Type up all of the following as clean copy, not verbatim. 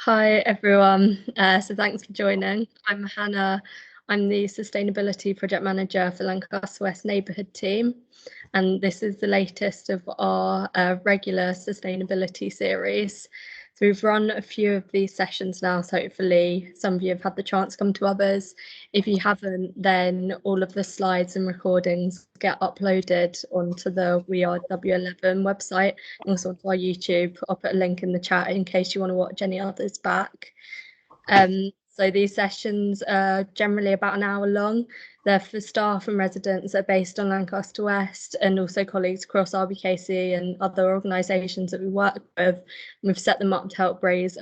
Hi everyone, so thanks for joining. I'm Hannah, I'm the Sustainability Project Manager for Lancaster West Neighbourhood team, and this is the latest of our regular sustainability series. So we've run a few of these sessions now, so hopefully some of you have had the chance to come to others. If you haven't, then all of the slides and recordings get uploaded onto the We Are W11 website and also onto our YouTube. I'll put a link in the chat in case you want to watch any others back. So these sessions are generally about an hour long. They're for staff and residents that are based on Lancaster West and also colleagues across RBKC and other organisations that we work with. We've set them up to help raise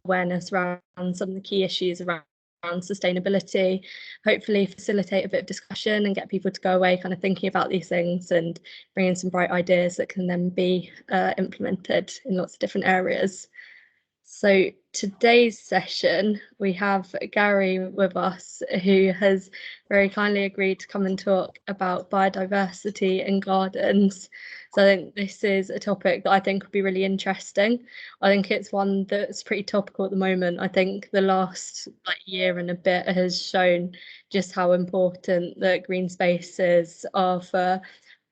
awareness around some of the key issues around sustainability, hopefully facilitate a bit of discussion and get people to go away kind of thinking about these things and bring in some bright ideas that can then be implemented in lots of different areas. So today's session, we have Gary with us, who has very kindly agreed to come and talk about biodiversity and gardens. So I think this is a topic that I think would be really interesting. I think it's one that's pretty topical at the moment. I think the last year and a bit has shown just how important the green spaces are for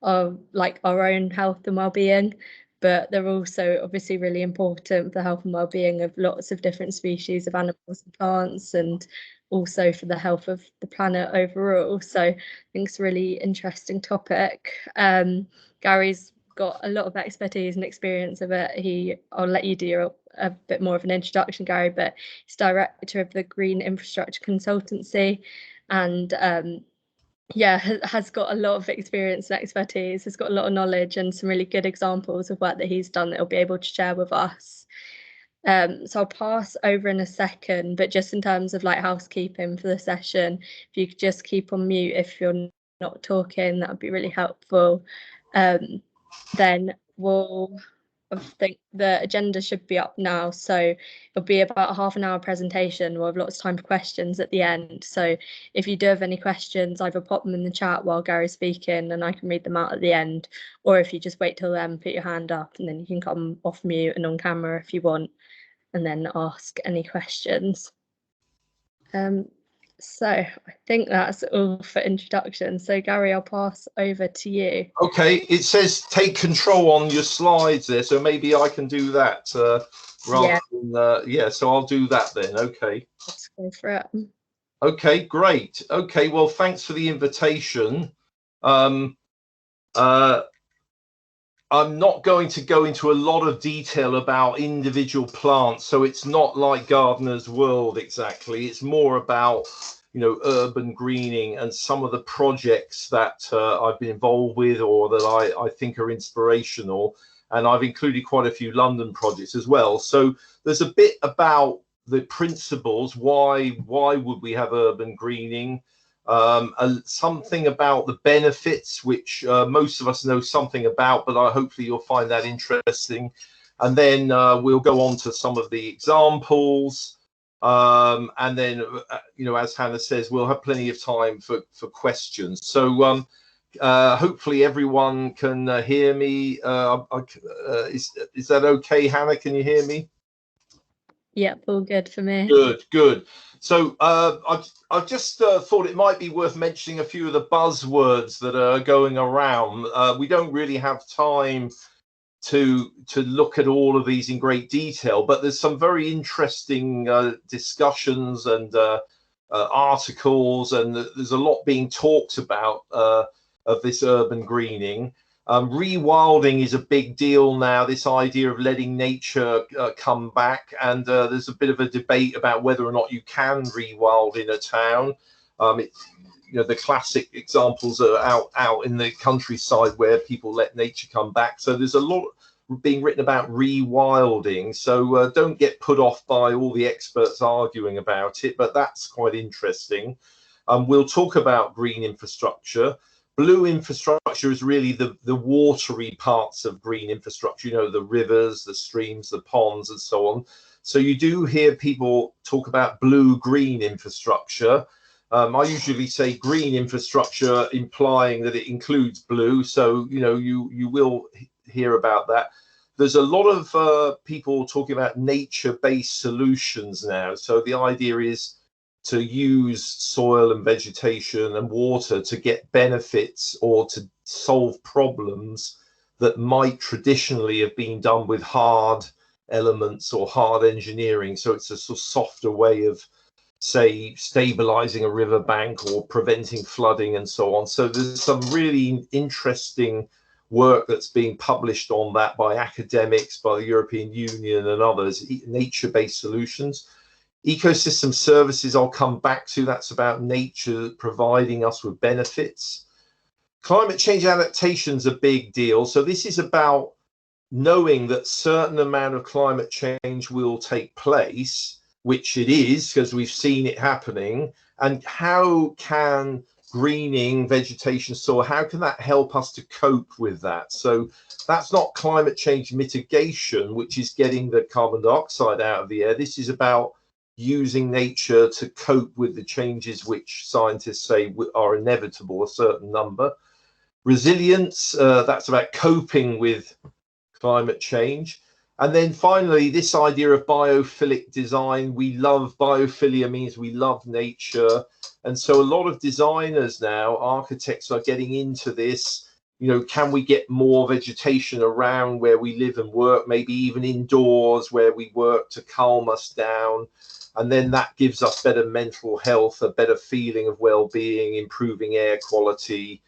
our own health and well-being. But they're also obviously really important for the health and well-being of lots of different species of animals and plants, and also for the health of the planet overall. So I think it's a really interesting topic. Gary's got a lot of expertise and experience of it. I'll let you do a bit more of an introduction, Gary, but he's director of the Green Infrastructure Consultancy, and has got a lot of experience and expertise, has got a lot of knowledge and some really good examples of work that he's done that he'll be able to share with us. So I'll pass over in a second, but just in terms of housekeeping for the session, if you could just keep on mute if you're not talking, that would be really helpful. Then I think the agenda should be up now, so it'll be about a half an hour presentation. We'll have lots of time for questions at the end, so if you do have any questions, either pop them in the chat while Gary's speaking and I can read them out at the end, or if you just wait till then, put your hand up and then you can come off mute and on camera if you want, and then ask any questions. So I think that's all for introduction. So Gary, I'll pass over to you. Okay, it says take control on your slides there, so maybe I can do that rather than, so I'll do that then. Okay. Let's go for it. Okay, great. Okay, well, thanks for the invitation. I'm not going to go into a lot of detail about individual plants, so it's not like Gardener's World exactly. It's more about, urban greening and some of the projects that I've been involved with or that I think are inspirational. And I've included quite a few London projects as well. So there's a bit about the principles. Why would we have urban greening? Something about the benefits, which most of us know something about, but hopefully you'll find that interesting. And then we'll go on to some of the examples. And then, as Hannah says, we'll have plenty of time for questions. So hopefully everyone can hear me. Is that okay, Hannah? Can you hear me? Yep, all good for me. Good. So I've just thought it might be worth mentioning a few of the buzzwords that are going around. We don't really have time to look at all of these in great detail, but there's some very interesting discussions and articles, and there's a lot being talked about of this urban greening. Rewilding is a big deal now, this idea of letting nature come back, and there's a bit of a debate about whether or not you can rewild in a town. The classic examples are out in the countryside where people let nature come back. So there's a lot being written about rewilding. So don't get put off by all the experts arguing about it, but that's quite interesting. We'll talk about green infrastructure. Blue infrastructure is really the watery parts of green infrastructure, the rivers, the streams, the ponds, and so on. So you do hear people talk about blue-green infrastructure. I usually say green infrastructure, implying that it includes blue. So, you will hear about that. there's a lot of people talking about nature-based solutions now. So the idea is to use soil and vegetation and water to get benefits or to solve problems that might traditionally have been done with hard elements or hard engineering. So it's a sort of softer way of, say, stabilizing a riverbank or preventing flooding and so on. So there's some really interesting work that's being published on that by academics, by the European Union and others, nature-based solutions. Ecosystem services I'll come back to. That's about nature providing us with benefits. Climate change adaptation is a big deal. So this is about knowing that certain amount of climate change will take place, which it is, because we've seen it happening, and how can greening vegetation soil, how can that help us to cope with that? So that's not climate change mitigation, which is getting the carbon dioxide out of the air. This is about using nature to cope with the changes which scientists say are inevitable, a certain number. Resilience, that's about coping with climate change. And then finally, this idea of biophilic design. We love biophilia, means we love nature. And so a lot of designers now, architects, are getting into this. You know, can we get more vegetation around where we live and work, maybe even indoors where we work, to calm us down? And then that gives us better mental health, a better feeling of well-being, improving air quality,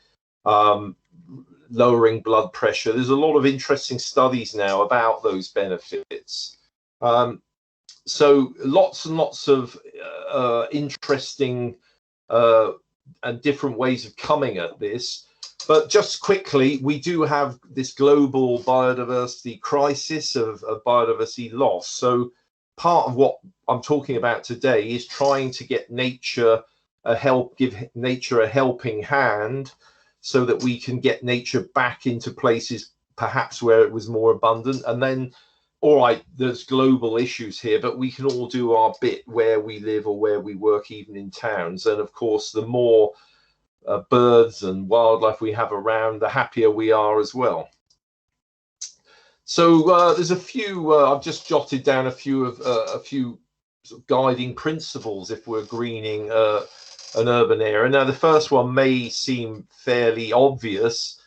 lowering blood pressure. There's a lot of interesting studies now about those benefits. So lots and lots of interesting and different ways of coming at this. But just quickly, we do have this global biodiversity crisis of biodiversity loss. So part of what I'm talking about today is trying to get nature give nature a helping hand, so that we can get nature back into places perhaps where it was more abundant. And then, all right, there's global issues here, but we can all do our bit where we live or where we work, even in towns. And of course, the more birds and wildlife we have around, the happier we are as well. So there's a few, I've just jotted down a few sort of guiding principles if we're greening an urban area. Now, the first one may seem fairly obvious.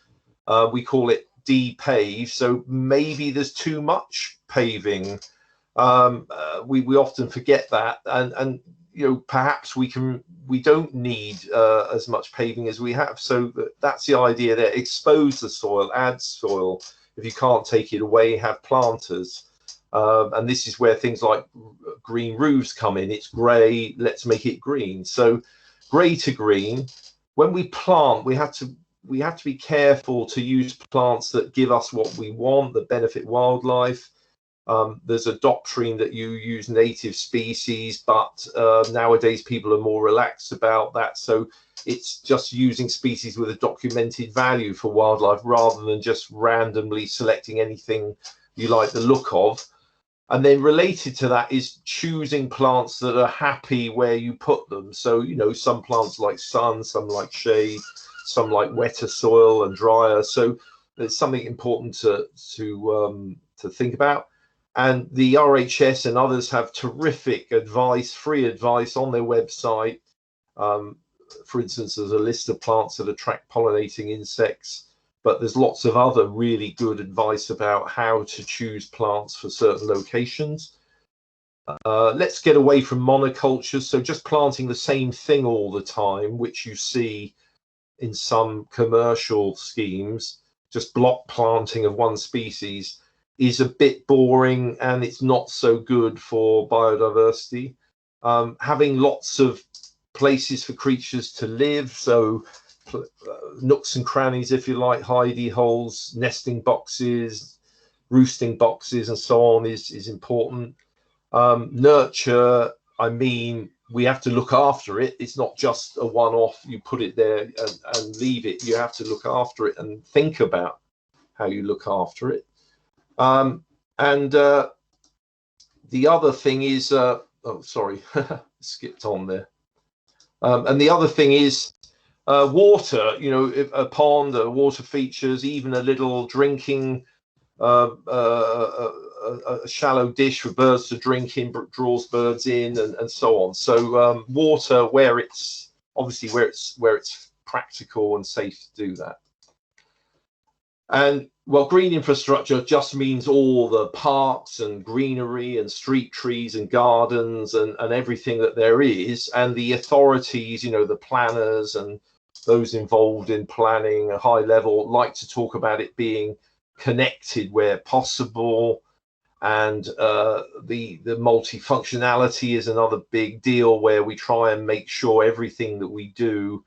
We call it de-pave. So maybe there's too much paving. We often forget that, and you know, perhaps we don't need as much paving as we have. So that's the idea there. Expose the soil, add soil. If you can't take it away, have planters. And this is where things like green roofs come in. It's grey, let's make it green. So grey to green. When we plant, we have to be careful to use plants that give us what we want, that benefit wildlife. There's a doctrine that you use native species, but nowadays people are more relaxed about that. So it's just using species with a documented value for wildlife, rather than just randomly selecting anything you like the look of. And then related to that is choosing plants that are happy where you put them. So, you know, some plants like sun, some like shade, some like wetter soil and drier. So there's something important to think about. And the RHS and others have terrific advice, free advice on their website. For instance, there's a list of plants that attract pollinating insects. But there's lots of other really good advice about how to choose plants for certain locations. Let's get away from monocultures. So just planting the same thing all the time, which you see in some commercial schemes, just block planting of one species, is a bit boring, and it's not so good for biodiversity. Having lots of places for creatures to live, so nooks and crannies, if you like, hidey holes, nesting boxes, roosting boxes, and so on is important. Nurture, I mean, we have to look after it. It's not just a one-off, you put it there and leave it. You have to look after it and think about how you look after it. The other thing is, oh, sorry, skipped on there. And the other thing is, water, you know, a pond, water features, even a little drinking a shallow dish for birds to drink in, draws birds in, and so on. So water, where it's obviously where it's practical and safe to do that. And well, green infrastructure just means all the parks and greenery and street trees and gardens and everything that there is. And the authorities, you know, the planners and those involved in planning a high level like to talk about it being connected where possible. And the multifunctionality is another big deal, where we try and make sure everything that we do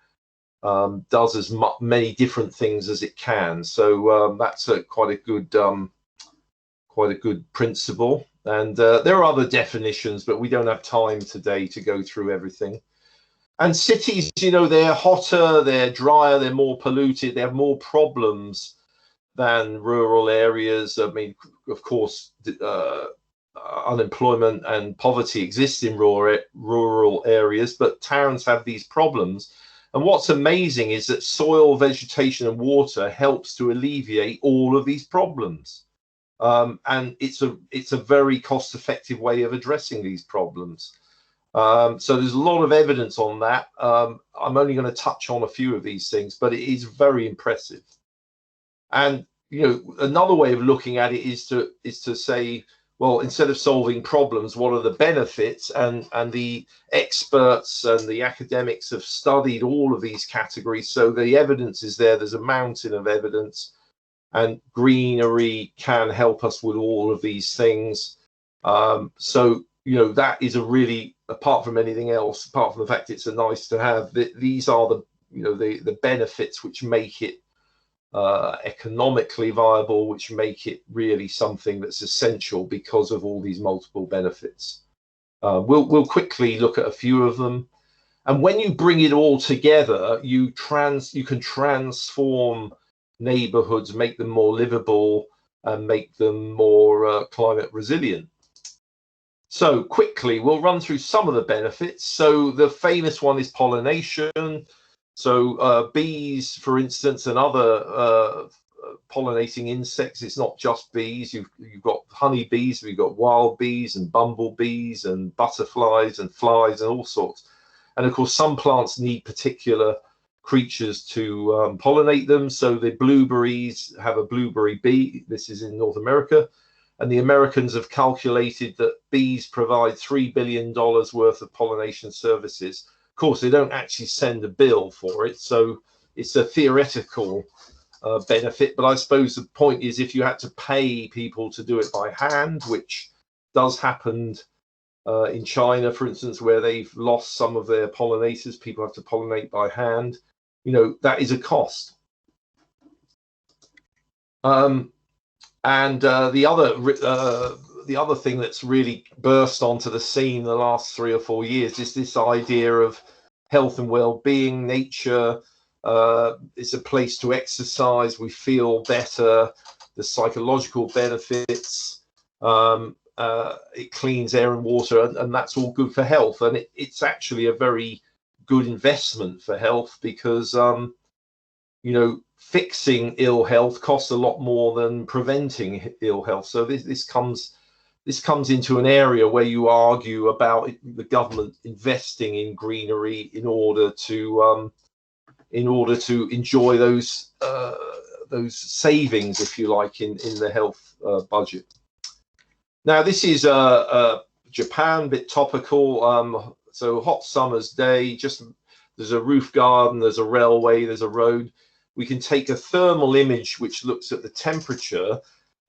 does as many different things as it can. So that's quite a good principle. And there are other definitions, but we don't have time today to go through everything. And cities, you know, they're hotter, they're drier, they're more polluted, they have more problems than rural areas. I mean, of course, unemployment and poverty exist in rural areas, but towns have these problems. And what's amazing is that soil, vegetation, and water helps to alleviate all of these problems. And it's a very cost-effective way of addressing these problems. So there's a lot of evidence on that. I'm only going to touch on a few of these things, but it is very impressive. And you know, another way of looking at it is to say, well, instead of solving problems, what are the benefits? And the experts and the academics have studied all of these categories. So the evidence is there. There's a mountain of evidence, and greenery can help us with all of these things. So, you know, that is a really, apart from anything else, apart from the fact it's a nice to have, these are the, you know, the benefits which make it economically viable, which make it really something that's essential because of all these multiple benefits. We'll quickly look at a few of them. And when you bring it all together, you can transform neighborhoods, make them more livable, and make them more climate resilient. So quickly, we'll run through some of the benefits. So the famous one is pollination. So bees, for instance, and other pollinating insects. It's not just bees. You've got honey bees, we've got wild bees and bumblebees and butterflies and flies and all sorts. And of course, some plants need particular creatures to pollinate them. So the blueberries have a blueberry bee. This is in North America. And the Americans have calculated that bees provide $3 billion worth of pollination services. Of course, they don't actually send a bill for it, so it's a theoretical benefit. But I suppose the point is, if you had to pay people to do it by hand, which does happen in China, for instance, where they've lost some of their pollinators, people have to pollinate by hand, you know, that is a cost. And the other thing that's really burst onto the scene the last 3 or 4 years is this idea of health and well-being. Nature is a place to exercise. We feel better. The psychological benefits. It cleans air and water, and that's all good for health. And it's actually a very good investment for health, because you know, fixing ill health costs a lot more than preventing ill health. So this comes into an area where you argue about the government investing in greenery in order to enjoy those savings, if you like, in the health budget. Now, this is Japan, bit topical. So hot summer's day, just there's a roof garden, there's a railway, there's a road. We can take a thermal image which looks at the temperature,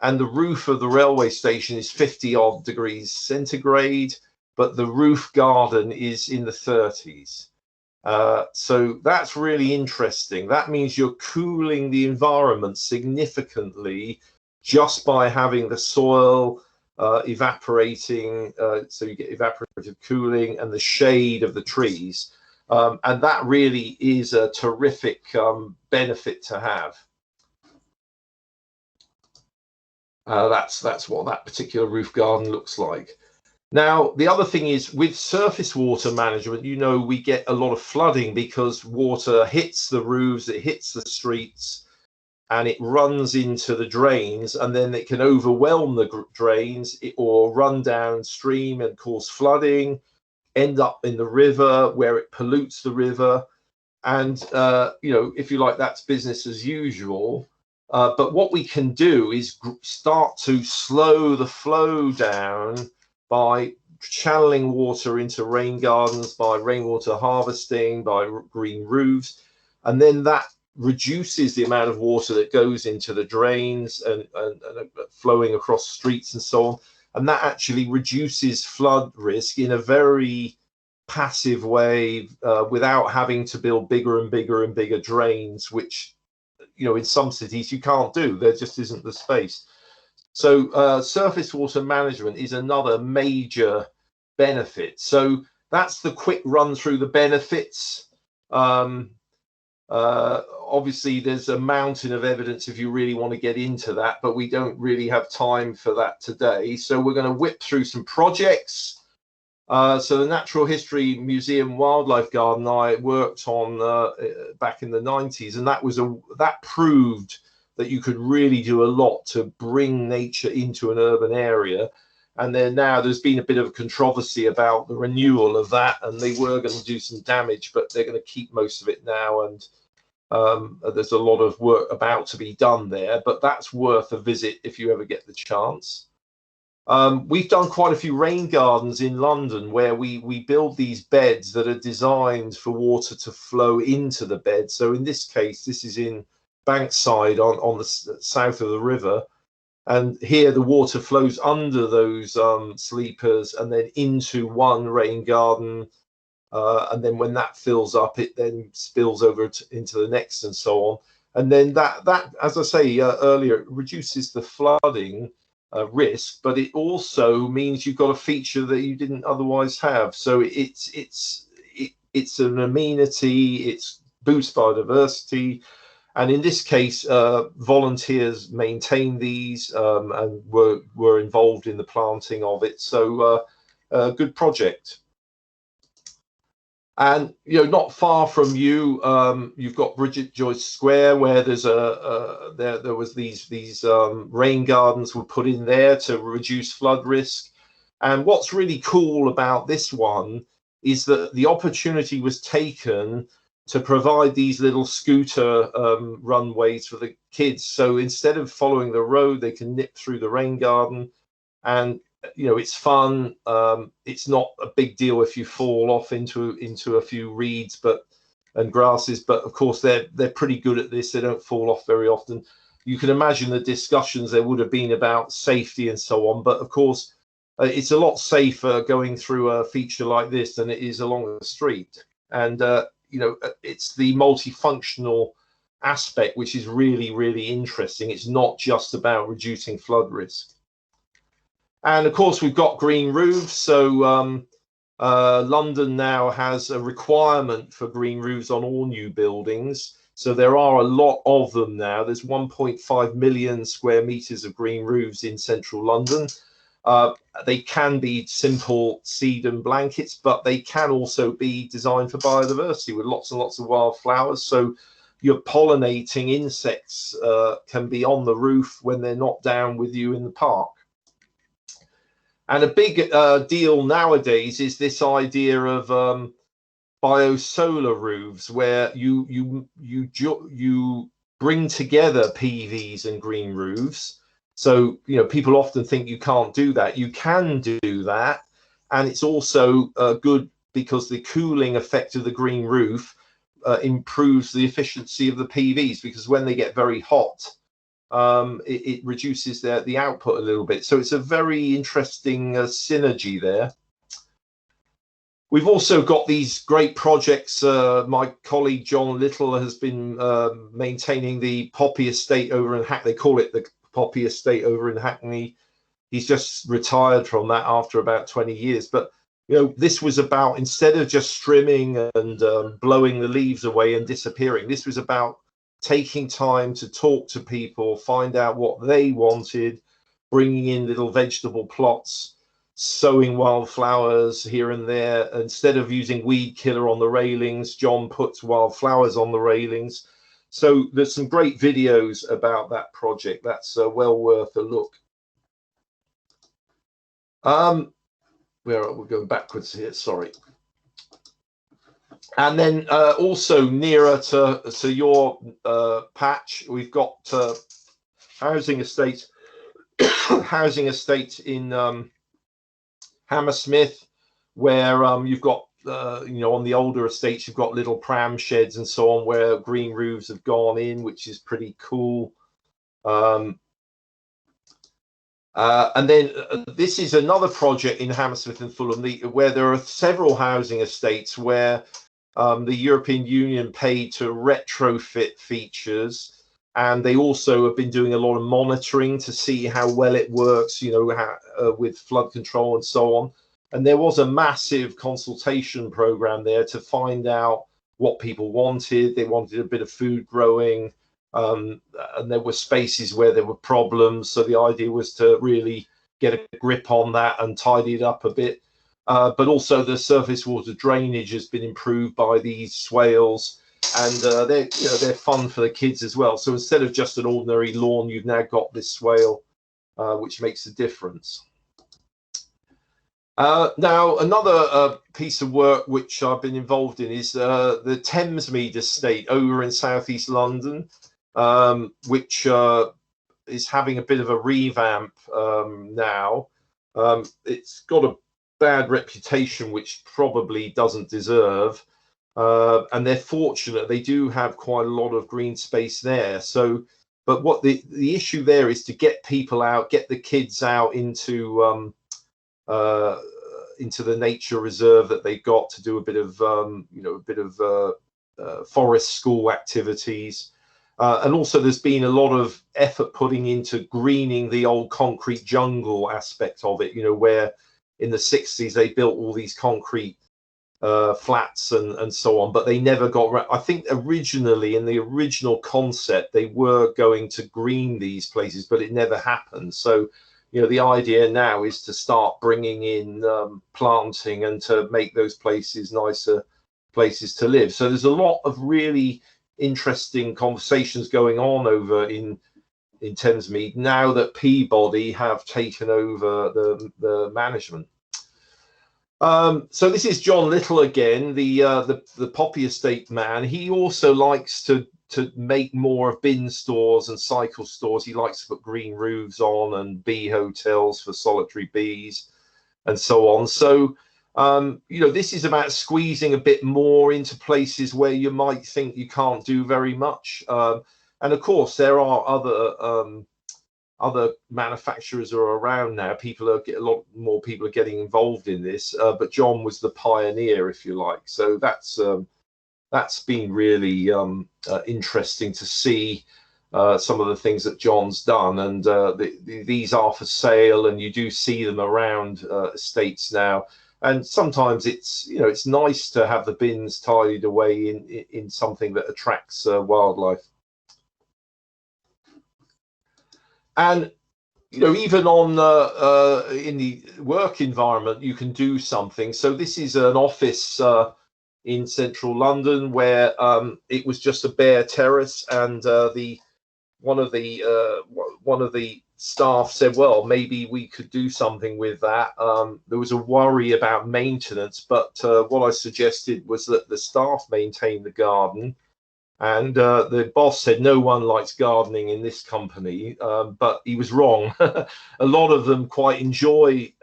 and the roof of the railway station is 50 odd degrees centigrade, but the roof garden is in the 30s. So that's really interesting. That means you're cooling the environment significantly just by having the soil evaporating, so you get evaporative cooling, and the shade of the trees. And that really is a terrific benefit to have. That's what that particular roof garden looks like. Now, the other thing is, with surface water management, you know, we get a lot of flooding because water hits the roofs, it hits the streets. and it runs into the drains, and then it can overwhelm the drains or run downstream and cause flooding, end up in the river where it pollutes the river. And, you know, if you like, that's business as usual. But what we can do is start to slow the flow down by channeling water into rain gardens, by rainwater harvesting, by green roofs. And then that reduces the amount of water that goes into the drains and flowing across streets and so on. And that actually reduces flood risk in a very passive way, without having to build bigger and bigger and bigger drains, which, you know, in some cities you can't do. There just isn't the space. So surface water management is another major benefit. So that's the quick run through the benefits. Obviously there's a mountain of evidence if you really want to get into that, but we don't really have time for that today. So we're going to whip through some projects. So the Natural History Museum Wildlife Garden I worked on back in the 90s, and that proved that you could really do a lot to bring nature into an urban area. And then now there's been a bit of a controversy about the renewal of that, and they were going to do some damage, but they're going to keep most of it now. And there's a lot of work about to be done there, but that's worth a visit if you ever get the chance. We've done quite a few rain gardens in London where we build these beds that are designed for water to flow into the bed. So in this case, this is in Bankside on the south of the river. And here the water flows under those sleepers and then into one rain garden. And then when that fills up, it then spills over into the next and so on. And then that as I say earlier, it reduces the flooding risk, but it also means you've got a feature that you didn't otherwise have. So it's an amenity, it's boosts biodiversity. And in this case, volunteers maintain these and were involved in the planting of it. So a good project. And, you know, not far from you, you've got Bridget Joyce Square, where there's there was these rain gardens were put in there to reduce flood risk. And what's really cool about this one is that the opportunity was taken to provide these little scooter runways for the kids. So instead of following the road, they can nip through the rain garden, and you know, it's fun. It's not a big deal if you fall off into a few reeds and grasses, but of course they're pretty good at this. They don't fall off very often. You can imagine the discussions there would have been about safety and so on, but of course it's a lot safer going through a feature like this than it is along the street. And you know, it's the multifunctional aspect which is really, really interesting. It's not just about reducing flood risk. And of course, we've got green roofs. So London now has a requirement for green roofs on all new buildings. So there are a lot of them now. There's 1.5 million square meters of green roofs in central London. They can be simple sedum blankets, but they can also be designed for biodiversity with lots and lots of wildflowers. So your pollinating insects can be on the roof when they're not down with you in the park. And a big deal nowadays is this idea of biosolar roofs, where you bring together PVs and green roofs. So, you know, people often think you can't do that. You can do that, and it's also good because the cooling effect of the green roof improves the efficiency of the PVs, because when they get very hot, it reduces the output a little bit. So it's a very interesting synergy there. We've also got these great projects. My colleague John Little has been maintaining the Poppy Estate over in Hackney. They call it the Poppy Estate over in Hackney. He's just retired from that after about 20 years. But you know, this was about, instead of just trimming and blowing the leaves away and disappearing, this was about taking time to talk to people, find out what they wanted, bringing in little vegetable plots, sowing wildflowers here and there. Instead of using weed killer on the railings, John puts wildflowers on the railings. So there's some great videos about that project. That's well worth a look. We're going backwards here, sorry. And then also nearer to your patch, we've got housing estates, housing estates in Hammersmith, where you've got you know, on the older estates, you've got little pram sheds and so on where green roofs have gone in, which is pretty cool. And then this is another project in Hammersmith and Fulham where there are several housing estates where the European Union paid to retrofit features, and they also have been doing a lot of monitoring to see how well it works, you know, how, with flood control and so on. And there was a massive consultation program there to find out what people wanted. They wanted a bit of food growing, and there were spaces where there were problems. So the idea was to really get a grip on that and tidy it up a bit. But also the surface water drainage has been improved by these swales, and they're fun for the kids as well. So instead of just an ordinary lawn, you've now got this swale, which makes a difference. Now, another piece of work which I've been involved in is the Thamesmead estate over in southeast London, which is having a bit of a revamp now. It's got a bad reputation, which probably doesn't deserve, and they're fortunate. They do have quite a lot of green space there. So, but what the issue there is to get people out, get the kids out into the nature reserve that they've got to do a bit of you know, a bit of forest school activities, and also there's been a lot of effort putting into greening the old concrete jungle aspect of it, you know, where in the 60s they built all these concrete flats and so on, but they never got, I think originally in the original concept they were going to green these places, but it never happened. So, you know, the idea now is to start bringing in planting and to make those places nicer places to live. So there's a lot of really interesting conversations going on over in Thamesmead now that Peabody have taken over the management. So this is John Little again, the Poppy Estate man. He also likes to make more of bin stores and cycle stores. He likes to put green roofs on and bee hotels for solitary bees and so on. So you know, this is about squeezing a bit more into places where you might think you can't do very much. And of course, there are other manufacturers are around now. A lot more people are getting involved in this. But John was the pioneer, if you like. So that's been really interesting to see some of the things that John's done. And these are for sale, and you do see them around estates now. And sometimes it's, you know, it's nice to have the bins tidied away in something that attracts wildlife. And, you know, even on in the work environment, you can do something. So this is an office in central London where it was just a bare terrace, and one of the staff said, well, maybe we could do something with that. There was a worry about maintenance, but what I suggested was that the staff maintain the garden. And the boss said no one likes gardening in this company, but he was wrong. A lot of them quite enjoy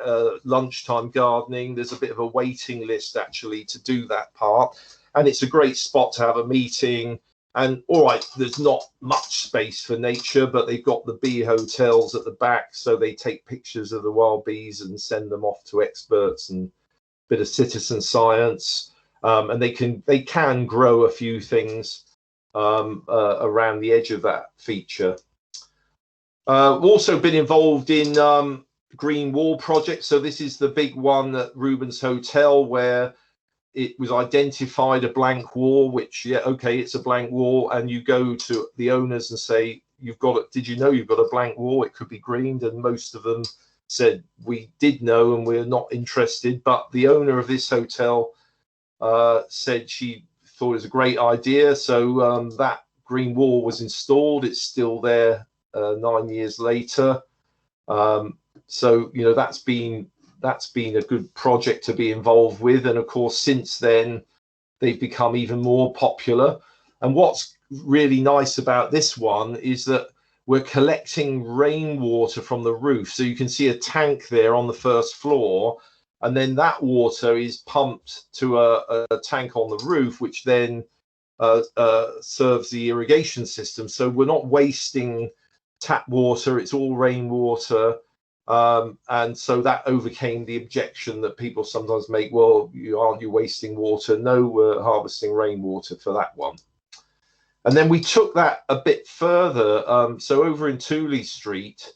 lunchtime gardening. There's a bit of a waiting list actually to do that part, and it's a great spot to have a meeting. And all right, there's not much space for nature, but they've got the bee hotels at the back, so they take pictures of the wild bees and send them off to experts and a bit of citizen science. And they can grow a few things around the edge of that feature. We've also been involved in green wall projects. So this is the big one at Rubens Hotel, where it was identified a blank wall, which, yeah, okay, it's a blank wall, and you go to the owners and say, you've got it, did you know you've got a blank wall, it could be greened? And most of them said, we did know and we're not interested. But the owner of this hotel said she thought it was a great idea, so that green wall was installed. It's still there 9 years later. So you know, that's been a good project to be involved with, and of course since then they've become even more popular. And what's really nice about this one is that we're collecting rainwater from the roof. So you can see a tank there on the first floor, and then that water is pumped to a tank on the roof, which then serves the irrigation system. So we're not wasting tap water, it's all rainwater. And so that overcame the objection that people sometimes make, well, aren't you wasting water? No, we're harvesting rainwater for that one. And then we took that a bit further. So over in Tooley Street,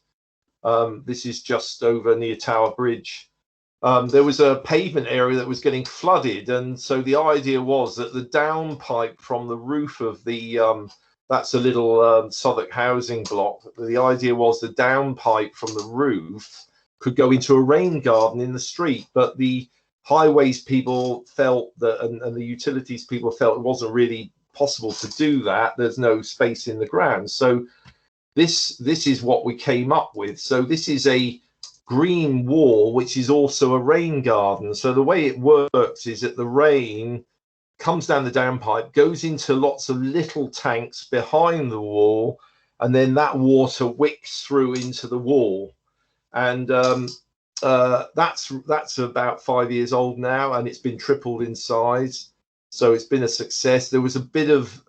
this is just over near Tower Bridge, there was a pavement area that was getting flooded. And so the idea was that the downpipe from the roof of the, that's a little Southwark housing block. The idea was the downpipe from the roof could go into a rain garden in the street, but the highways people felt that, and the utilities people felt it wasn't really possible to do that. There's no space in the ground. So this is what we came up with. So this is a green wall, which is also a rain garden. So the way it works is that the rain comes down the downpipe, goes into lots of little tanks behind the wall, and then that water wicks through into the wall. And that's about 5 years old now, and it's been tripled in size. So it's been a success. There was a bit of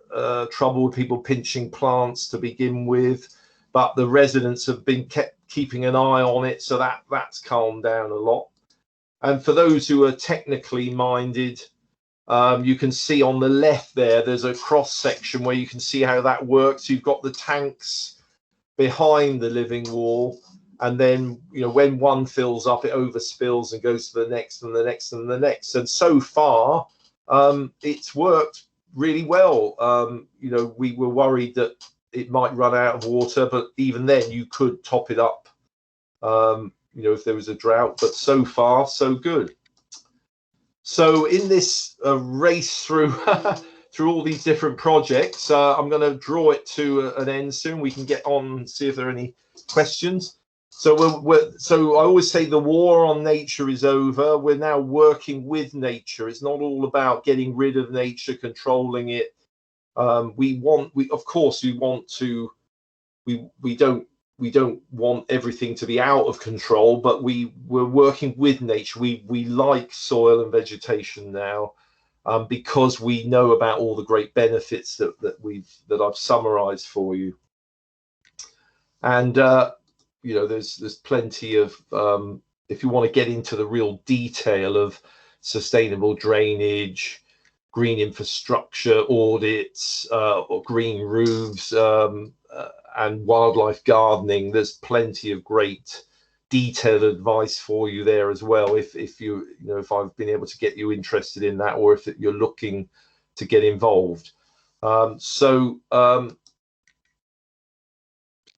trouble with people pinching plants to begin with, but the residents have been keeping an eye on it, so that's calmed down a lot. And for those who are technically minded, you can see on the left there's a cross section where you can see how that works. You've got the tanks behind the living wall, and then, you know, when one fills up, it overspills and goes to the next and the next and the next. And so far, it's worked really well. You know, we were worried that it might run out of water, but even then you could top it up, you know, if there was a drought. But so far, so good. So in this race through through all these different projects, I'm going to draw it to an end soon. We can get on and see if there are any questions. So so I always say the war on nature is over. We're now working with nature. It's not all about getting rid of nature, controlling it. We don't want everything to be out of control, but we're working with nature. We like soil and vegetation now, because we know about all the great benefits that I've summarized for you. And you know, there's plenty of, if you want to get into the real detail of sustainable drainage, green infrastructure audits, or green roofs, and wildlife gardening, there's plenty of great detailed advice for you there as well, if if I've been able to get you interested in that, or if you're looking to get involved.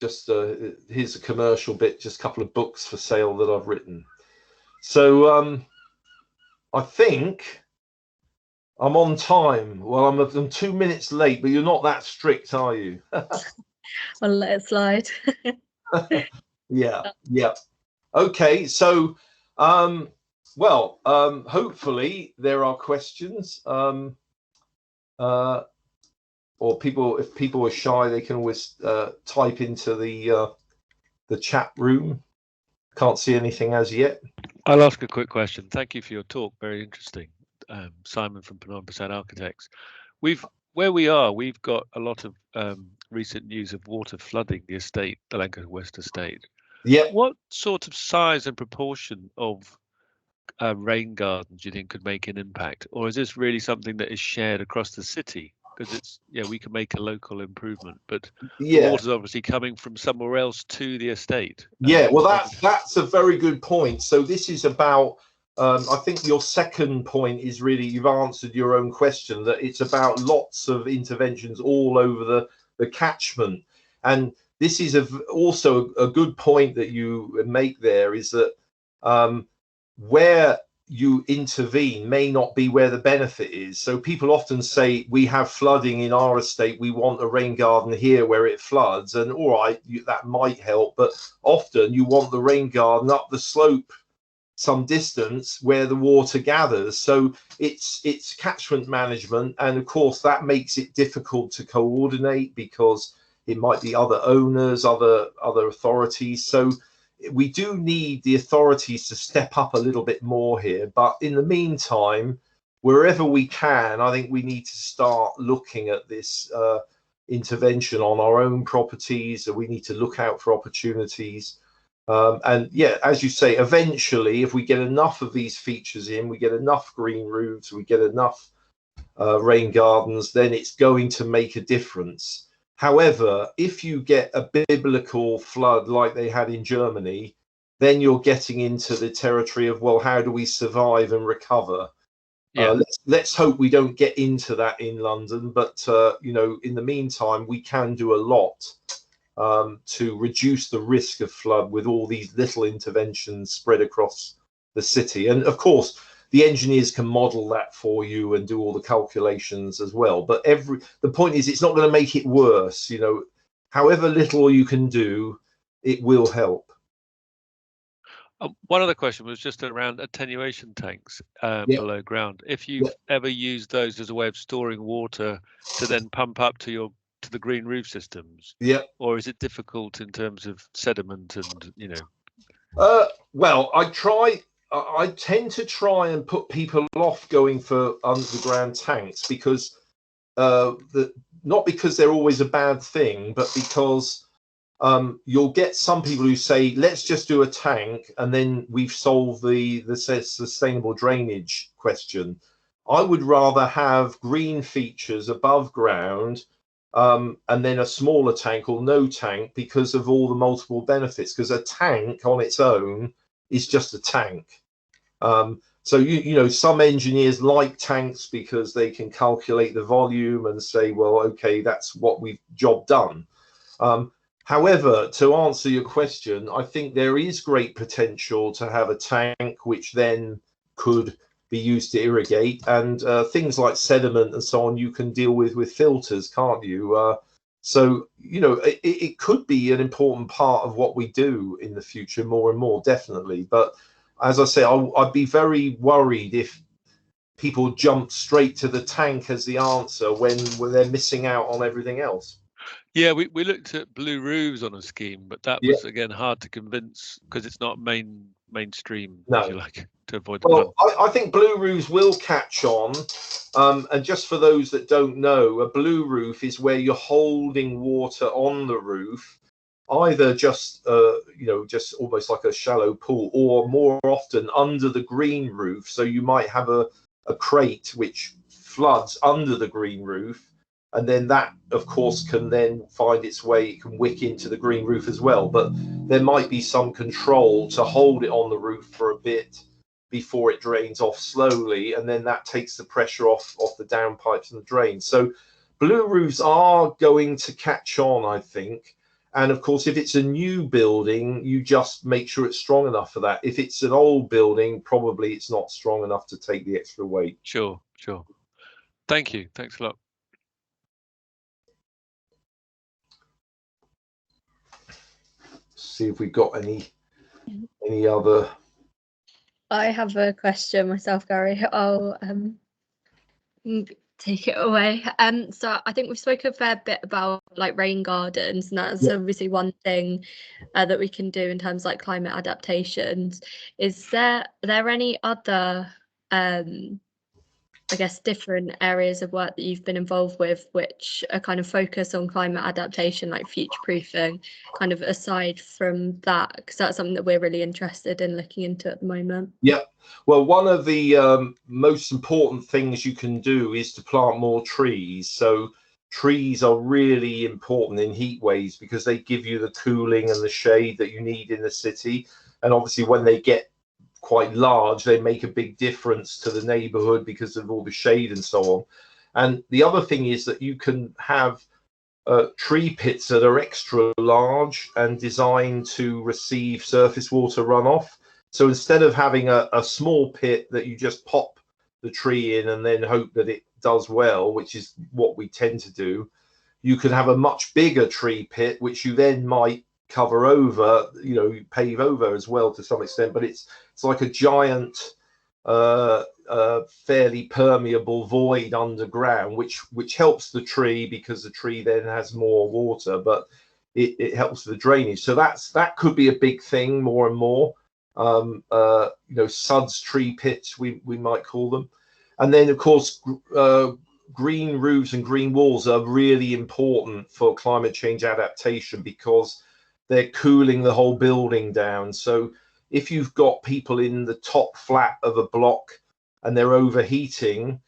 Just here's a commercial bit, just a couple of books for sale that I've written. So I think I'm on time. Well, I'm 2 minutes late, but you're not that strict, are you? I'll let it slide. Yeah. Okay, so hopefully there are questions, or if people are shy, they can always type into the chat room. Can't see anything as yet. I'll ask a quick question. Thank you for your talk, very interesting. Simon from Phnom Penh Architects. Where we are, we've got a lot of recent news of water flooding the estate, the Lancaster West estate. Yeah. What sort of size and proportion of rain gardens do you think could make an impact, or is this really something that is shared across the city? Because it's, we can make a local improvement, but the water's obviously coming from somewhere else to the estate. Yeah, well, that's a very good point. So this is about, I think your second point is really, you've answered your own question, that it's about lots of interventions all over the catchment. And this is also a good point that you make there, is that where you intervene may not be where the benefit is. So people often say, we have flooding in our estate, we want a rain garden here where it floods, and all right, that might help, but often you want the rain garden up the slope some distance where the water gathers. So it's catchment management, and of course that makes it difficult to coordinate because it might be other owners, other authorities. So we do need the authorities to step up a little bit more here. But in the meantime, wherever we can, I think we need to start looking at this intervention on our own properties, and we need to look out for opportunities. And yeah, as you say, eventually, if we get enough of these features in, we get enough green roofs, we get enough rain gardens, then it's going to make a difference. However, if you get a biblical flood like they had in Germany, then you're getting into the territory of, well, how do we survive and recover? Yeah. Let's hope we don't get into that in London, but you know, in the meantime, we can do a lot to reduce the risk of flood with all these little interventions spread across the city. And of course, the engineers can model that for you and do all the calculations as well. But the point is, it's not going to make it worse. You know, however little you can do, it will help. One other question was just around attenuation tanks below ground. If you've ever used those as a way of storing water to then pump up to the green roof systems, or is it difficult in terms of sediment and, you know? Well, I tend to try and put people off going for underground tanks because not because they're always a bad thing, but because you'll get some people who say, let's just do a tank and then we've solved the sustainable drainage question. I would rather have green features above ground and then a smaller tank or no tank because of all the multiple benefits, because a tank on its own is just a tank. So you know, some engineers like tanks because they can calculate the volume and say, well, okay, that's what we've job done. However, to answer your question, I think there is great potential to have a tank which then could be used to irrigate, and things like sediment and so on you can deal with filters, can't you? So, you know, it could be an important part of what we do in the future more and more, definitely. But as I say, I'd be very worried if people jump straight to the tank as the answer when they're missing out on everything else. Yeah, we looked at blue roofs on a scheme, but that was, again, hard to convince because it's not mainstream, if you like, to avoid the Well, I think blue roofs will catch on. And just for those that don't know, a blue roof is where you're holding water on the roof, either just you know, just almost like a shallow pool, or more often under the green roof. So you might have a crate which floods under the green roof, and then that of course can then find its way, it can wick into the green roof as well, but there might be some control to hold it on the roof for a bit before it drains off slowly, and then that takes the pressure off the downpipes and the drains. So blue roofs are going to catch on, I think. And of course, if it's a new building, you just make sure it's strong enough for that. If it's an old building, probably it's not strong enough to take the extra weight. Sure. Thank you. Thanks a lot. See if we've got any other. I have a question myself, Gary. I'll take it away. So I think we've spoken a fair bit about like rain gardens, and that's obviously one thing that we can do in terms of like climate adaptations. Is there any other I guess different areas of work that you've been involved with which are kind of focused on climate adaptation, like future proofing, kind of aside from that, because that's something that we're really interested in looking into at the moment? Yeah, well, one of the most important things you can do is to plant more trees. So trees are really important in heat waves because they give you the cooling and the shade that you need in the city. And obviously when they get quite large, they make a big difference to the neighborhood because of all the shade and so on. And the other thing is that you can have tree pits that are extra large and designed to receive surface water runoff. So instead of having a small pit that you just pop the tree in and then hope that it does well, which is what we tend to do, you could have a much bigger tree pit, which you then might cover over, you know, pave over as well to some extent. But it's like a giant, fairly permeable void underground, which helps the tree because the tree then has more water, but it helps the drainage. So that could be a big thing more and more. You know, suds tree pits, we might call them. And then of course, green roofs and green walls are really important for climate change adaptation because they're cooling the whole building down. So if you've got people in the top flat of a block and they're overheating,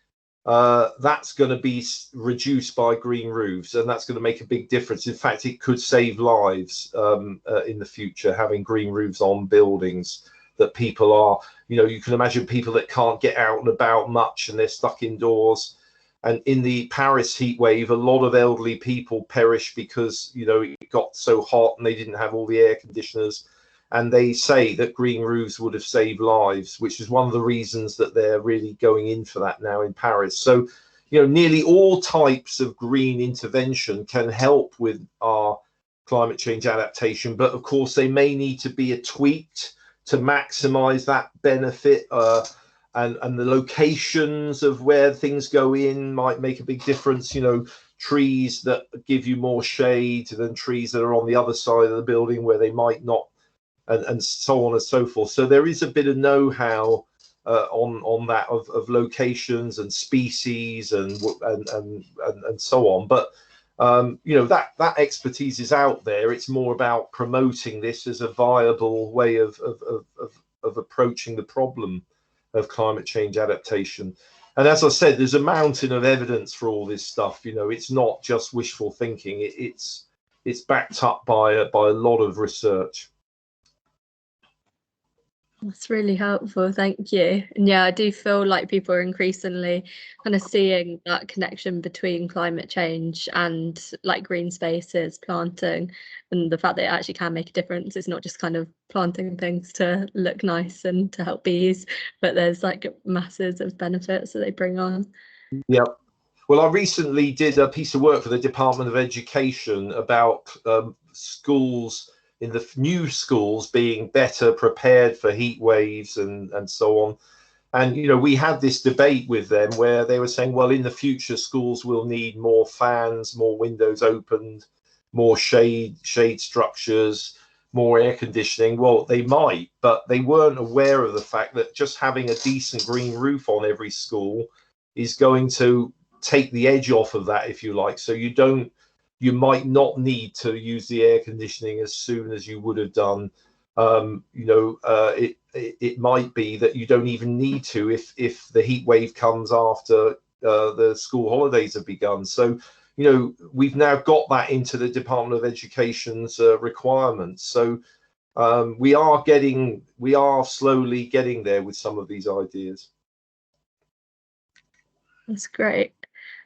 that's going to be reduced by green roofs, and that's going to make a big difference. In fact, it could save lives in the future, having green roofs on buildings that people are, you know, you can imagine people that can't get out and about much and they're stuck indoors. And in the Paris heat wave, a lot of elderly people perished because, you know, it got so hot and they didn't have all the air conditioners. And they say that green roofs would have saved lives, which is one of the reasons that they're really going in for that now in Paris. So, you know, nearly all types of green intervention can help with our climate change adaptation. But of course, they may need to be tweaked to maximize that benefit. And the locations of where things go in might make a big difference. You know, trees that give you more shade than trees that are on the other side of the building where they might not, and so on and so forth. So there is a bit of know-how on that of locations and species and so on. But you know, that expertise is out there. It's more about promoting this as a viable way of approaching the problem of climate change adaptation. And as I said, there's a mountain of evidence for all this stuff. You know, it's not just wishful thinking. It's backed up by a lot of research. That's really helpful, thank you. And yeah, I do feel like people are increasingly kind of seeing that connection between climate change and like green spaces, planting, and the fact that it actually can make a difference. It's not just kind of planting things to look nice and to help bees, but there's like masses of benefits that they bring on. Yeah. Well, I recently did a piece of work for the Department of Education about schools, in the new schools, being better prepared for heat waves and so on. And, you know, we had this debate with them where they were saying, well, in the future, schools will need more fans, more windows opened, more shade structures, more air conditioning. Well, they might, but they weren't aware of the fact that just having a decent green roof on every school is going to take the edge off of that, if you like. So you might not need to use the air conditioning as soon as you would have done. You know, it might be that you don't even need to if the heat wave comes after the school holidays have begun. So, you know, we've now got that into the Department of Education's requirements. So we are slowly getting there with some of these ideas. That's great.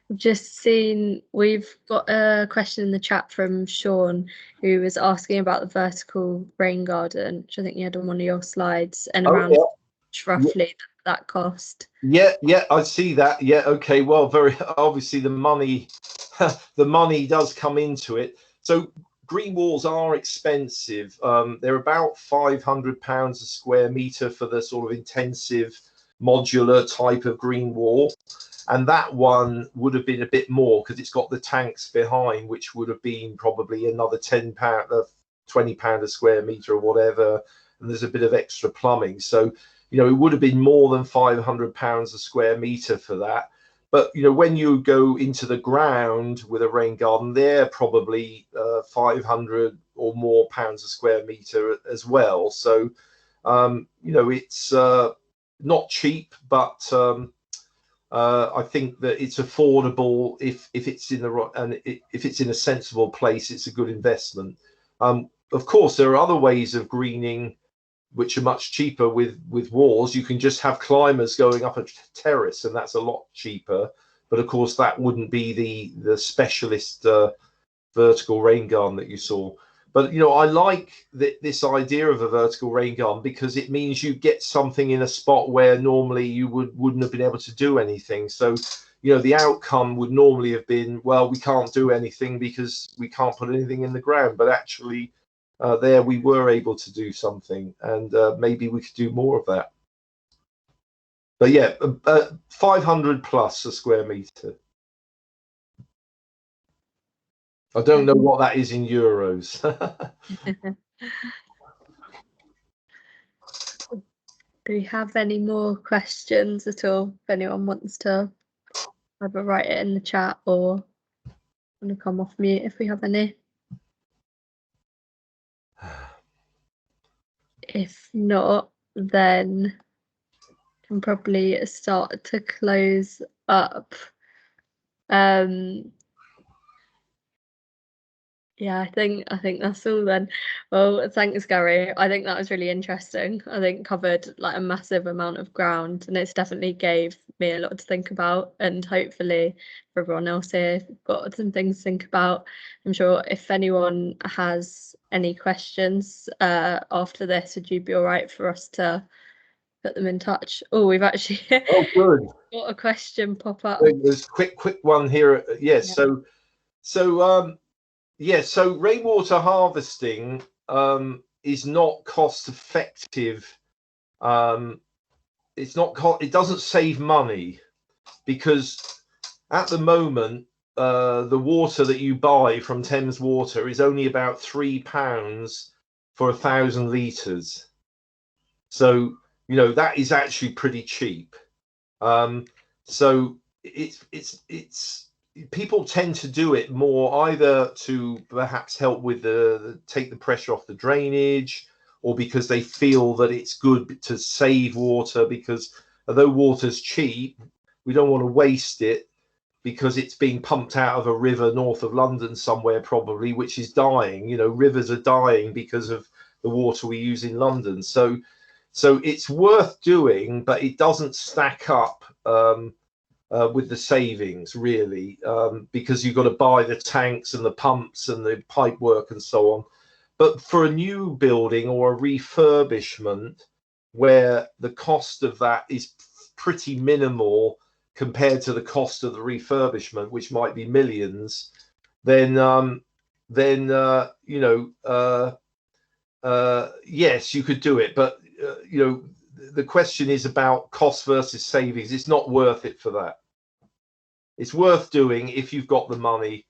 I've just seen we've got a question in the chat from Sean, who was asking about the vertical rain garden, which I think you had on one of your slides, and around roughly that cost. Yeah, I see that. Yeah, okay. Well, very obviously the money does come into it. So green walls are expensive. They're about £500 a square metre for the sort of intensive modular type of green wall. And that one would have been a bit more because it's got the tanks behind, which would have been probably another £10, £20 a square metre or whatever. And there's a bit of extra plumbing. So, you know, it would have been more than £500 a square metre for that. But, you know, when you go into the ground with a rain garden, they're probably 500 or more pounds a square metre as well. So, you know, it's not cheap, but I think that it's affordable if it's in if it's in a sensible place. It's a good investment. Of course, there are other ways of greening which are much cheaper with walls. You can just have climbers going up a terrace, and that's a lot cheaper. But of course, that wouldn't be the specialist vertical rain garden that you saw. But I like this idea of a vertical rain garden because it means you get something in a spot where normally you wouldn't have been able to do anything. So the outcome would normally have been, well, we can't do anything because we can't put anything in the ground. But actually, there we were able to do something, and maybe we could do more of that. But yeah, 500 plus a square meter. I don't know what that is in euros. Do we have any more questions at all? If anyone wants to either write it in the chat or want to come off mute if we have any. If not, then can probably start to close up. Yeah, I think that's all then. Well, thanks, Gary. I think that was really interesting. I think covered like a massive amount of ground, and it's definitely gave me a lot to think about, and hopefully for everyone else here got some things to think about. I'm sure if anyone has any questions after this, would you be all right for us to put them in touch? Oh, we've actually good. got a question pop up. There's a quick one here. Yes. Yeah. So rainwater harvesting is not cost effective. It doesn't save money because at the moment the water that you buy from Thames Water is only about £3 for 1,000 litres. So that is actually pretty cheap. So it's people tend to do it more either to perhaps help with take the pressure off the drainage, or because they feel that it's good to save water, because although water's cheap, we don't want to waste it because it's being pumped out of a river north of London somewhere probably, which is dying. Rivers are dying because of the water we use in London. So it's worth doing, but it doesn't stack up with the savings really, because you've got to buy the tanks and the pumps and the pipe work and so on. But for a new building or a refurbishment where the cost of that is pretty minimal compared to the cost of the refurbishment, which might be millions, then yes, you could do it. But the question is about cost versus savings. It's not worth it for that. It's worth doing if you've got the money.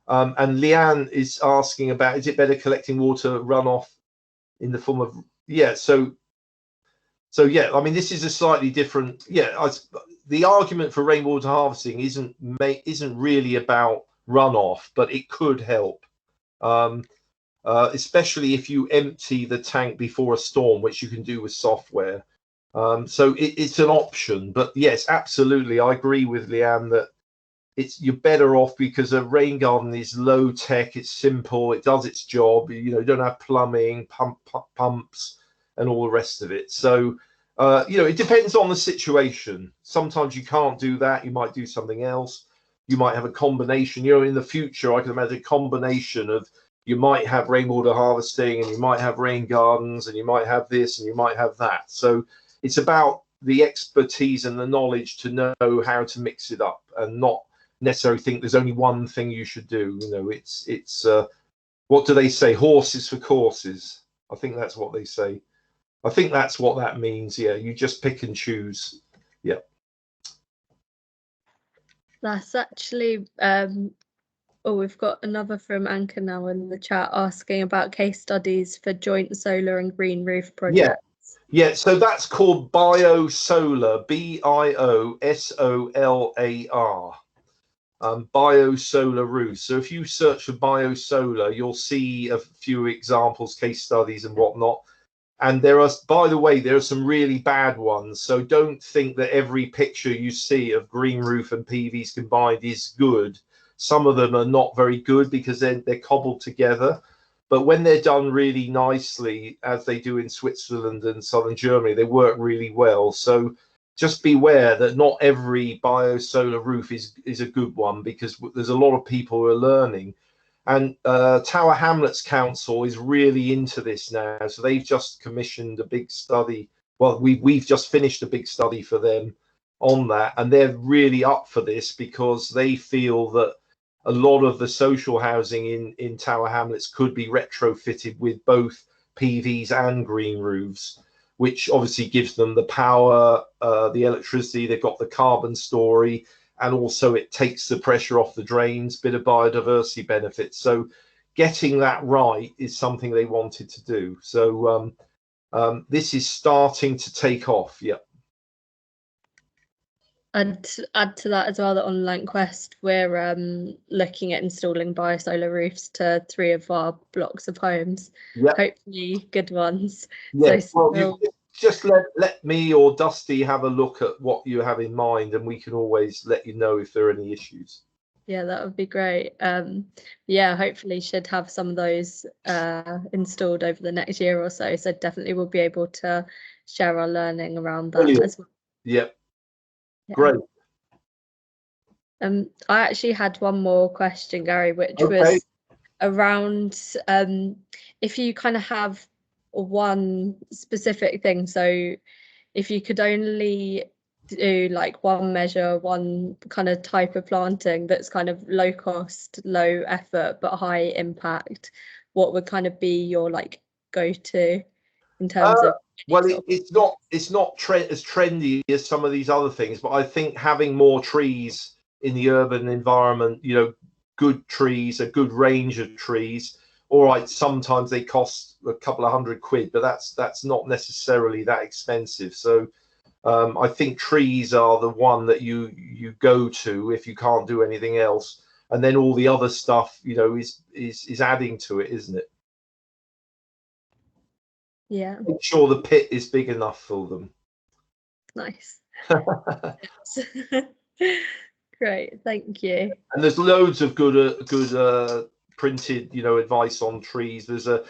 And Leanne is asking about, is it better collecting water runoff in the form of, yeah, so yeah, I mean, this is a slightly different, the argument for rainwater harvesting isn't really about runoff, but it could help, especially if you empty the tank before a storm, which you can do with software. So it's an option. But yes, absolutely, I agree with Leanne that you're better off because a rain garden is low tech, it's simple, it does its job. You don't have plumbing, pumps, and all the rest of it. So it depends on the situation. Sometimes you can't do that. You might do something else. You might have a combination. In the future, I can imagine a combination of, you might have rainwater harvesting, and you might have rain gardens, and you might have this, and you might have that. So it's about the expertise and the knowledge to know how to mix it up, and not necessarily think there's only one thing you should do. It's what do they say? Horses for courses. I think that's what they say. I think that's what that means. Yeah, you just pick and choose. Yeah. That's actually we've got another from Anchor now in the chat asking about case studies for joint solar and green roof projects. Yeah, so that's called Biosolar, BIOSOLAR, Biosolar Roofs. So if you search for Biosolar, you'll see a few examples, case studies and whatnot. And there are, by the way, there are some really bad ones. So don't think that every picture you see of green roof and PVs combined is good. Some of them are not very good because they're cobbled together. But when they're done really nicely, as they do in Switzerland and southern Germany, they work really well. So just beware that not every biosolar roof is a good one, because there's a lot of people who are learning. And Tower Hamlets Council is really into this now, so they've just commissioned a big study. Well, we've just finished a big study for them on that, and they're really up for this because they feel that a lot of the social housing in Tower Hamlets could be retrofitted with both PVs and green roofs, which obviously gives them the power, the electricity. They've got the carbon story, and also it takes the pressure off the drains, bit of biodiversity benefits. So getting that right is something they wanted to do. So this is starting to take off. Yeah. And to add to that as well, that on Lankquest, we're looking at installing biosolar roofs to 3 of our blocks of homes. Yep. Hopefully good ones. Yeah, So well, you just let me or Dusty have a look at what you have in mind, and we can always let you know if there are any issues. Yeah, that would be great. Yeah, hopefully should have some of those installed over the next year or so. So definitely we'll be able to share our learning around that. Brilliant. As well. Yep. Yeah. Great. I actually had one more question, Gary, which was around if you kind of have one specific thing. So if you could only do like one measure, one kind of type of planting that's kind of low cost, low effort, but high impact, what would kind of be your like go-to in terms of? Well, it's not as trendy as some of these other things, but I think having more trees in the urban environment, you know, good trees, a good range of trees. All right, sometimes they cost a couple of £100, but that's not necessarily that expensive. So I think trees are the one that you go to if you can't do anything else, and then all the other stuff, you know, is adding to it, isn't it? Yeah. Make sure the pit is big enough for them. Nice. Great, thank you. And there's loads of good printed, you know, advice on trees. There's a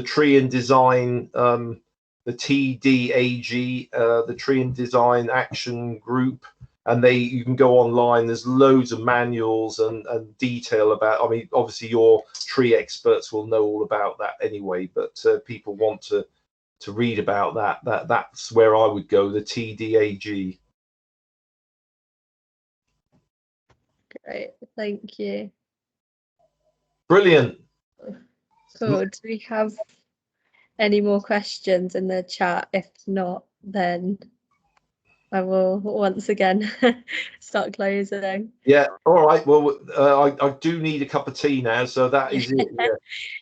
tree and design, the TDAG, the Tree and Design Action Group, and you can go online. There's loads of manuals and detail about. I mean, obviously your tree experts will know all about that anyway, but people want to read about that's where I would go, the TDAG. Great, thank you. Brilliant. Cool. Do we have any more questions in the chat? If not, then I will once again start closing. Yeah, all right. Well, I do need a cup of tea now, so that is it. Yeah.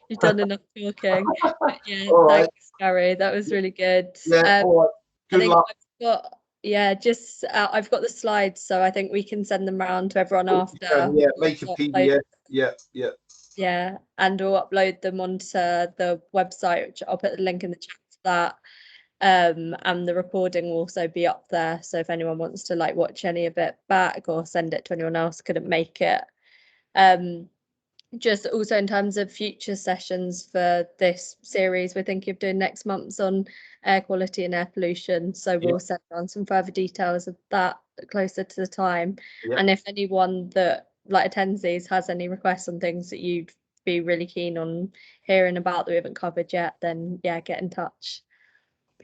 You've done enough talking. But yeah, All right. thanks, Gary. That was really good. Yeah, all right. Good luck. I've got the slides, so I think we can send them around to everyone after. Yeah, make a PDF. Yeah. Yeah, and we'll upload them onto the website, which I'll put the link in the chat for that. And the recording will also be up there, so if anyone wants to like watch any of it back or send it to anyone else who couldn't make it. Just also in terms of future sessions for this series, we're thinking of doing next month's on air quality and air pollution, so we'll send on some further details of that closer to the time. And if anyone that like attends these has any requests on things that you'd be really keen on hearing about that we haven't covered yet, then yeah, get in touch.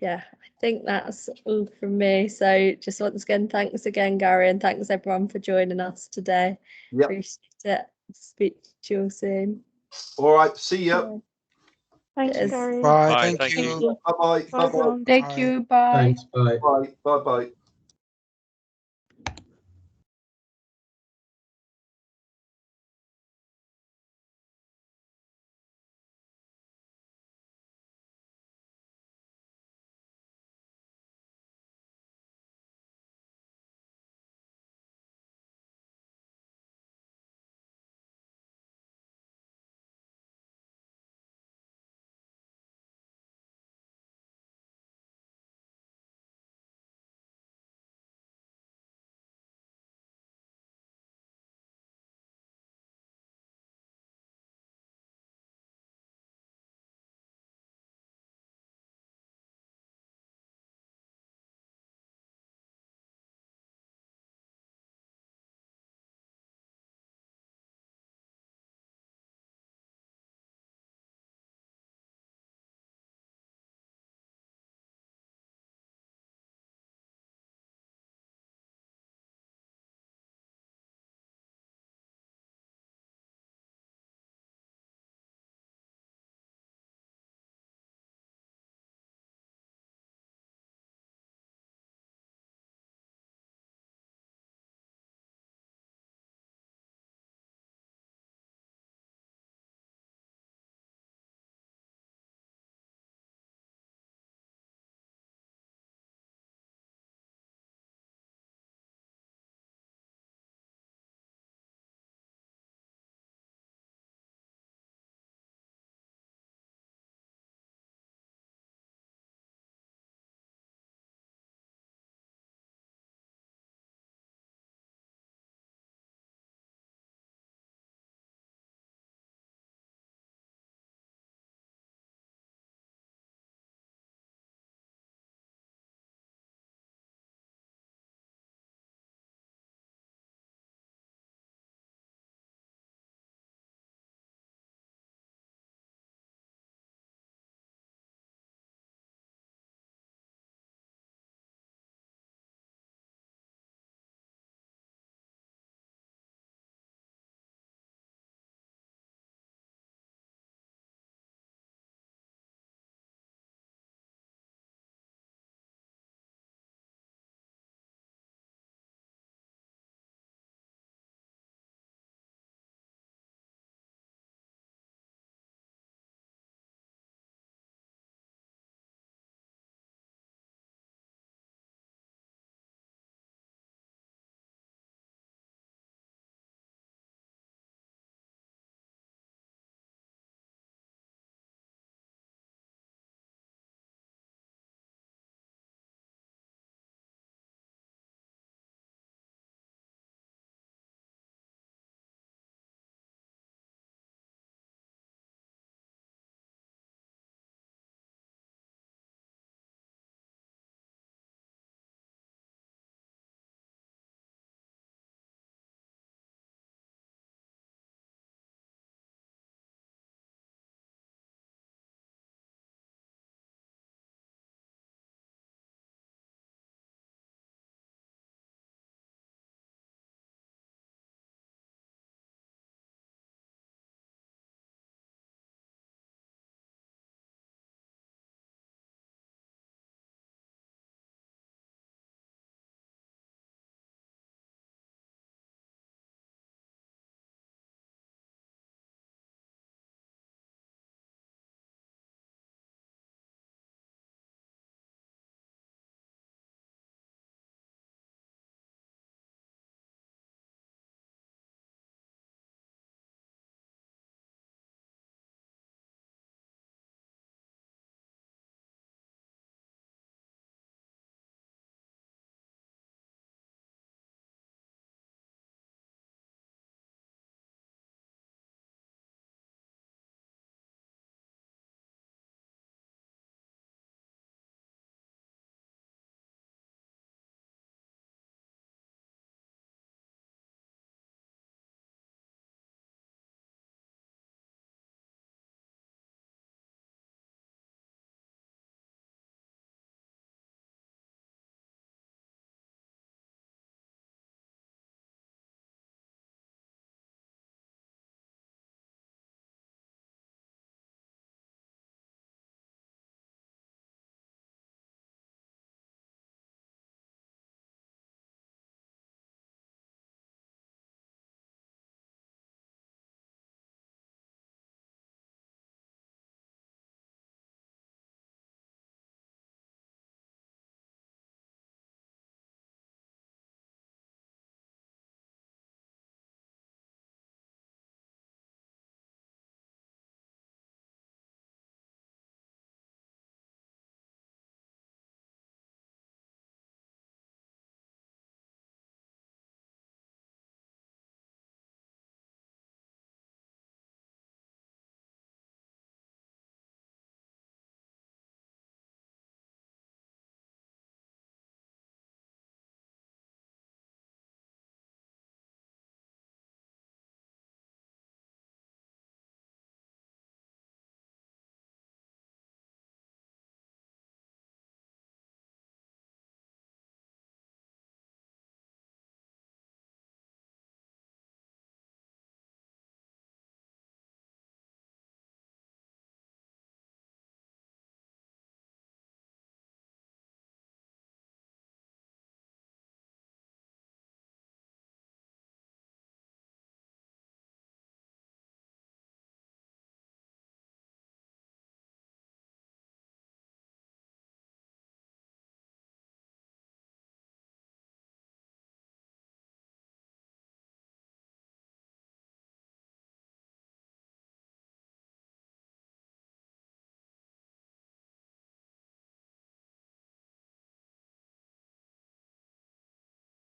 Yeah, I think that's all from me. So just once again, thanks again, Gary, and thanks everyone for joining us today. Appreciate it. Speak to you all soon. All right, see you. Thanks, Gary. Bye. Thank you. Bye bye. Thank you. Bye. Bye bye.